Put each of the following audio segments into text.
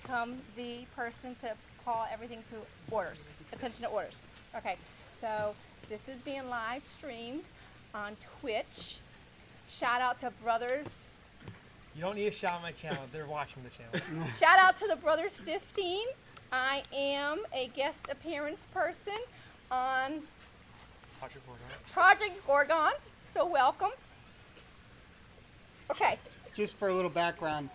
become the person to call everything to orders, attention to orders. Okay, so this is being live streamed on Twitch. Shout out to Brothers. You don't need to shout on my channel. They're watching the channel. Shout out to the Brothers 15. I am a guest appearance person on Project Gorgon. So welcome. Okay. Just for a little background,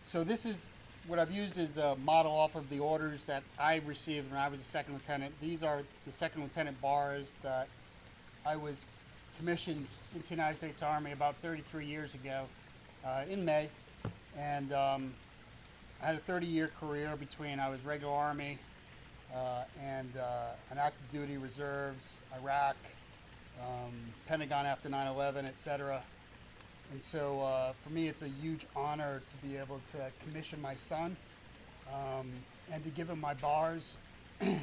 so this is what I've used as a model off of the orders that I received when I was a second lieutenant. These are the second lieutenant bars that I was commissioned into the United States Army about 33 years ago in May. And I had a 30-year career between I was regular Army and an active duty reserves, Iraq, Pentagon after 9/11, etc. And so for me, it's a huge honor to be able to commission my son and to give him my bars. You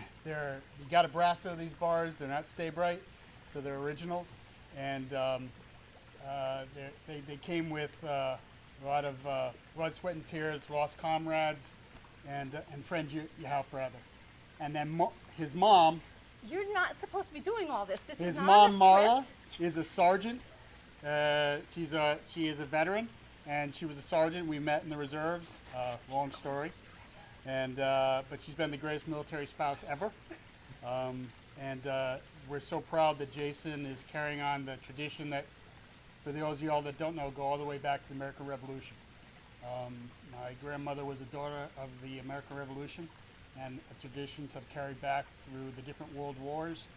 got to brasso these bars. They're not Stay Bright, so they're originals. And they came with a lot of blood, sweat, and tears, lost comrades, and friends you have forever. And then his mom. You're not supposed to be doing all this. This his is not mom, a Marla, script. is a sergeant. She is a veteran, and she was a sergeant. We met in the reserves. Long story, and but she's been the greatest military spouse ever. We're so proud that Jason is carrying on the tradition that, for those of y'all that don't know, go all the way back to the American Revolution. My grandmother was a daughter of the American Revolution, and traditions have carried back through the different world wars,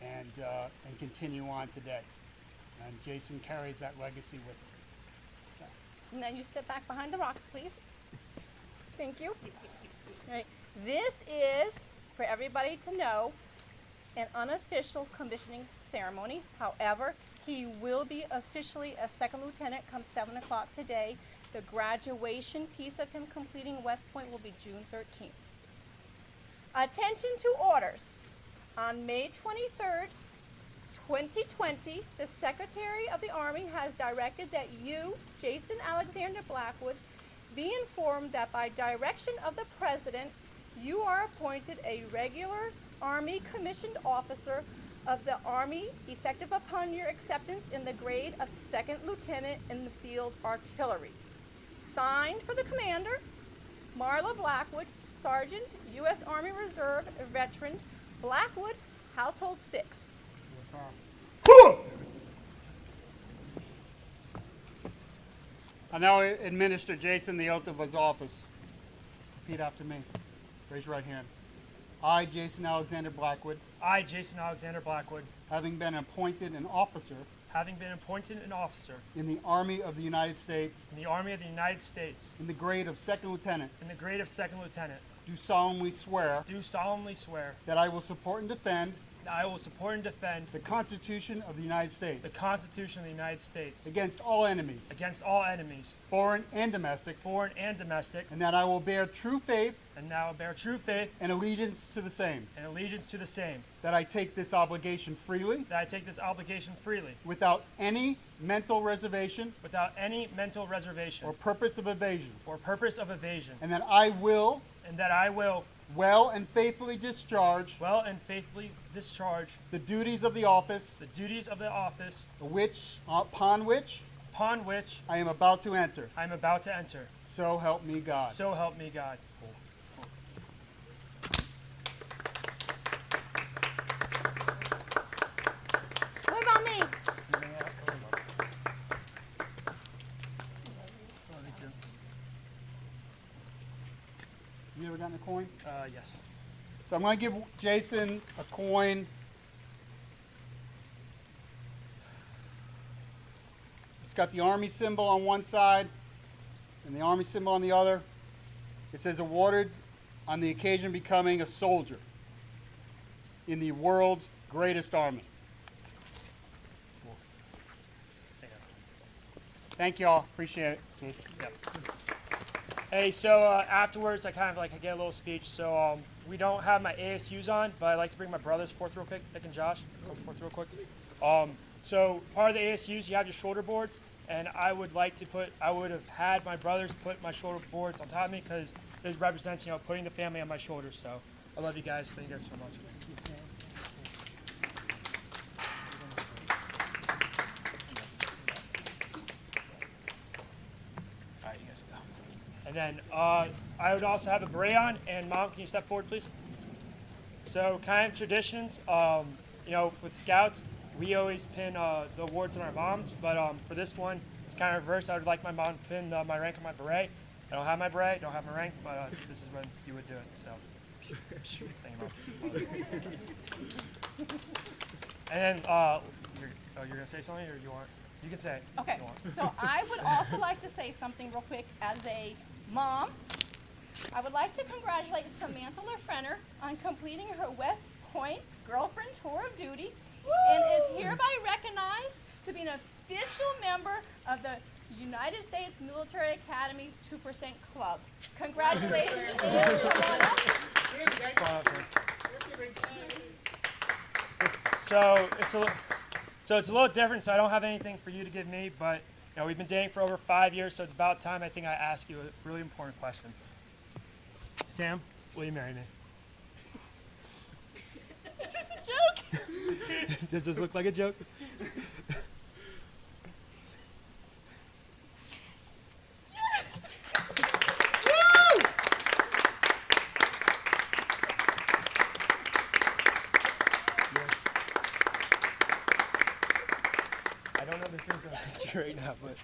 and continue on today. And Jason carries that legacy with him. So. Now you step back behind the rocks, please. Thank you. All right. This is, for everybody to know, an unofficial commissioning ceremony. However, he will be officially a second lieutenant come 7 o'clock today. The graduation piece of him completing West Point will be June 13th. Attention to orders. On May 23rd, 2020, the Secretary of the Army has directed that you, Jason Alexander Blackwood, be informed that by direction of the President, you are appointed a regular Army commissioned officer of the Army effective upon your acceptance in the grade of Second Lieutenant in the Field Artillery. Signed for the Commander, Marla Blackwood, Sergeant, U.S. Army Reserve Veteran, Blackwood, Household 6. I now administer Jason the oath of his office. Repeat after me. Raise your right hand. I, Jason Alexander Blackwood, I, Jason Alexander Blackwood, having been appointed an officer in the Army of the United States in the Army of the United States in the grade of Second Lieutenant, do solemnly swear that I will support and defend the Constitution of the United States Constitution of the United States against all enemies, foreign and domestic, and that I will bear true faith and allegiance to the same, that I take this obligation freely without any mental reservation or purpose of evasion, and that I will well and faithfully discharge the duties of the office upon which I am about to enter. So help me God. What about me? You ever gotten a coin? Yes. So I'm going to give Jason a coin. It's got the Army symbol on one side and the Army symbol on the other. It says awarded on the occasion of becoming a soldier in the world's greatest army. Thank you all. Appreciate it, Jason. Yep. Hey, so afterwards, I get a little speech. So we don't have my ASUs on, but I'd like to bring my brothers forth real quick. Nick and Josh, come forth real quick. So part of the ASUs, you have your shoulder boards. and I would have had my brothers put my shoulder boards on top of me because it represents, putting the family on my shoulders. So I love you guys. Thank you guys so much. All right, you guys go. And then I would also have a beret on. And Mom, can you step forward, please? So kind of traditions, with Scouts, we always pin the awards on our moms. But for this one, it's kind of reverse. I would like my mom to pin my rank on my beret. I don't have my beret, don't have my rank, but this is when you would do it. So, thank you, Mom. And then, you're gonna say something, or you can say it. Okay, so I would also like to say something real quick as a mom. I would like to congratulate Samantha Lefrenner on completing her West Point Girlfriend Tour of Duty and is hereby recognized to be an official member of the United States Military Academy 2% Club. Congratulations, Sam. So it's a little different. So I don't have anything for you to give me, but we've been dating for over 5 years, so it's about time I think I ask you a really important question. Sam, will you marry me? Is this a joke? Does this look like a joke? Yes. I don't know the things on the picture right now, but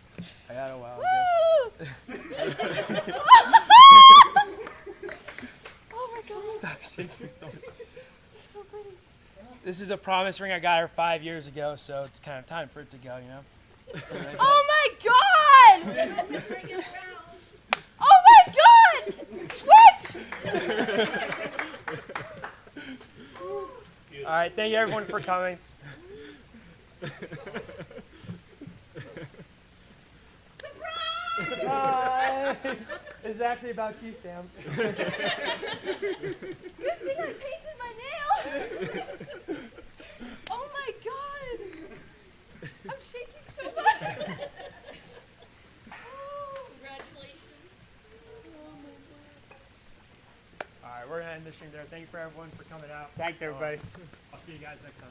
I had a while ago. Woo! Oh my God. Stop shaking so much. It's so pretty. This is a promise ring I got her 5 years ago, so it's kind of time for it to go, Oh my God! Oh my God! What? All right, thank you everyone for coming. Surprise! This is actually about you, Sam. Good thing I painted my nails. Oh my God! I'm shaking so much. Oh, Congratulations. All right, we're gonna end this stream there. Thank you for everyone for coming out. Thanks, everybody. I'll see you guys next time.